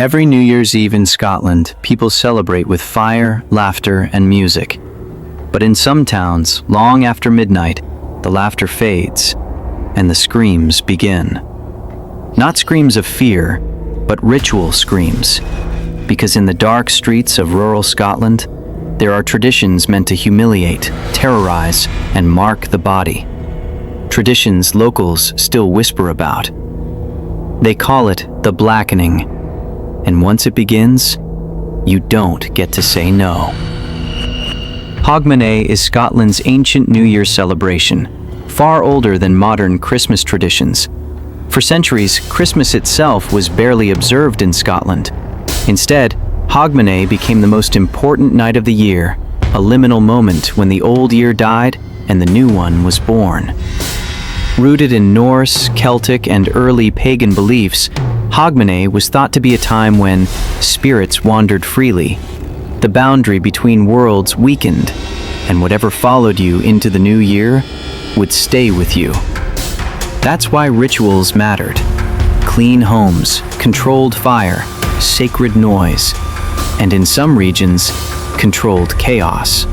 Every New Year's Eve in Scotland, people celebrate with fire, laughter, and music. But in some towns, long after midnight, the laughter fades, and the screams begin. Not screams of fear, but ritual screams. Because in the dark streets of rural Scotland, there are traditions meant to humiliate, terrorize, and mark the body. Traditions locals still whisper about. They call it the Blackening. And once it begins, you don't get to say no. Hogmanay is Scotland's ancient New Year celebration, far older than modern Christmas traditions. For centuries, Christmas itself was barely observed in Scotland. Instead, Hogmanay became the most important night of the year, a liminal moment when the old year died and the new one was born. Rooted in Norse, Celtic, and early pagan beliefs, Hogmanay was thought to be a time when spirits wandered freely. The boundary between worlds weakened, and whatever followed you into the new year would stay with you. That's why rituals mattered. Clean homes, controlled fire, sacred noise, and in some regions, controlled chaos.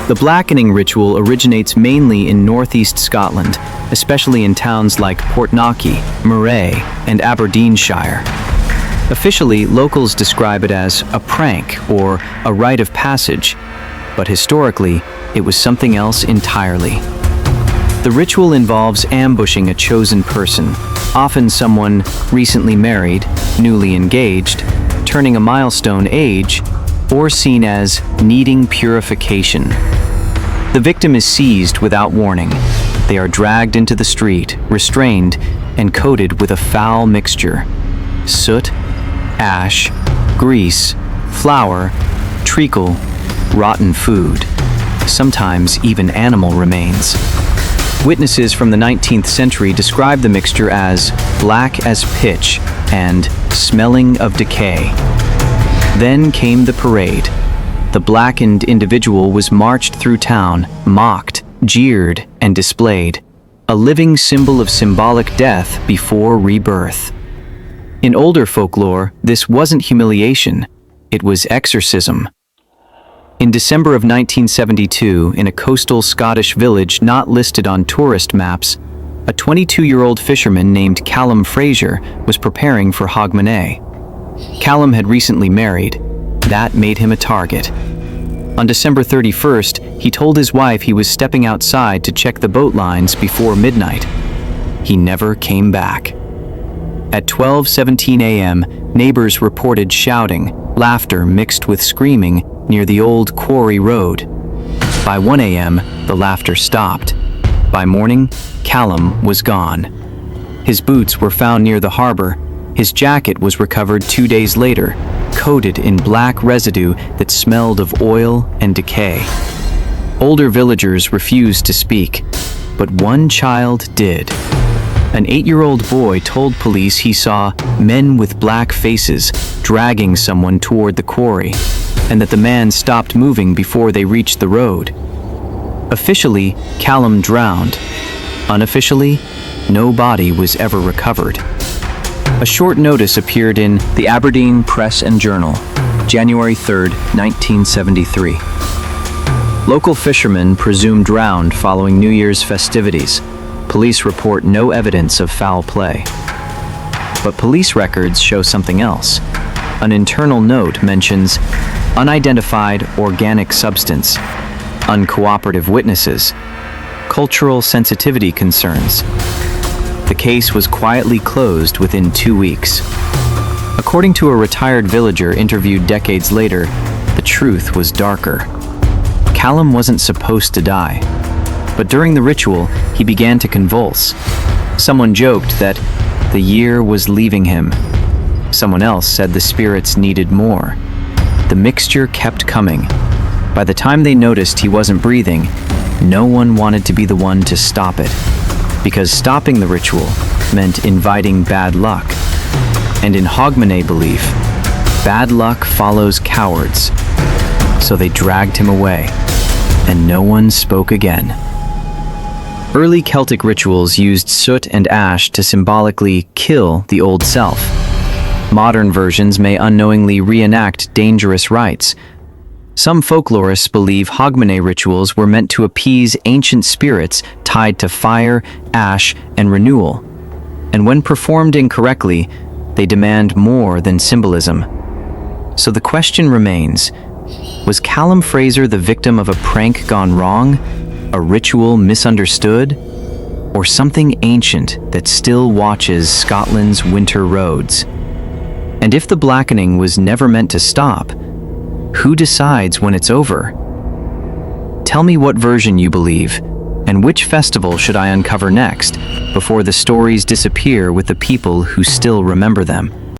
The Blackening ritual originates mainly in northeast Scotland, especially in towns like Portnocky, Moray, and Aberdeenshire. Officially, locals describe it as a prank or a rite of passage, but historically, it was something else entirely. The ritual involves ambushing a chosen person, often someone recently married, newly engaged, turning a milestone age, or seen as needing purification. The victim is seized without warning. They are dragged into the street, restrained, and coated with a foul mixture: soot, ash, grease, flour, treacle, rotten food, sometimes even animal remains. Witnesses from the 19th century describe the mixture as black as pitch and smelling of decay. Then came the parade. The blackened individual was marched through town, mocked, jeered, and displayed, a living symbol of symbolic death before rebirth. In older folklore, this wasn't humiliation, it was exorcism. In December of 1972, in a coastal Scottish village not listed on tourist maps, a 22-year-old fisherman named Callum Fraser was preparing for Hogmanay. Callum had recently married. That made him a target. On December 31st, he told his wife he was stepping outside to check the boat lines before midnight. He never came back. At 12:17 a.m., neighbors reported shouting, laughter mixed with screaming near the old quarry road. By 1 a.m., the laughter stopped. By morning, Callum was gone. His boots were found near the harbor. His jacket was recovered 2 days later, coated in black residue that smelled of oil and decay. Older villagers refused to speak, but one child did. An 8-year-old boy told police he saw men with black faces dragging someone toward the quarry, and that the man stopped moving before they reached the road. Officially, Callum drowned. Unofficially, no body was ever recovered. A short notice appeared in the Aberdeen Press and Journal, January 3, 1973. Local fishermen presumed drowned following New Year's festivities. Police report no evidence of foul play. But police records show something else. An internal note mentions unidentified organic substance, uncooperative witnesses, cultural sensitivity concerns. The case was quietly closed within 2 weeks. According to a retired villager interviewed decades later, the truth was darker. Callum wasn't supposed to die, but during the ritual, he began to convulse. Someone joked that the year was leaving him. Someone else said the spirits needed more. The mixture kept coming. By the time they noticed he wasn't breathing, no one wanted to be the one to stop it, because stopping the ritual meant inviting bad luck. And in Hogmanay belief, bad luck follows cowards. So they dragged him away, and no one spoke again. Early Celtic rituals used soot and ash to symbolically kill the old self. Modern versions may unknowingly reenact dangerous rites. Some folklorists believe Hogmanay rituals were meant to appease ancient spirits tied to fire, ash, and renewal. And when performed incorrectly, they demand more than symbolism. So the question remains, was Callum Fraser the victim of a prank gone wrong, a ritual misunderstood, or something ancient that still watches Scotland's winter roads? And if the blackening was never meant to stop, who decides when it's over? Tell me what version you believe, and which festival should I uncover next before the stories disappear with the people who still remember them?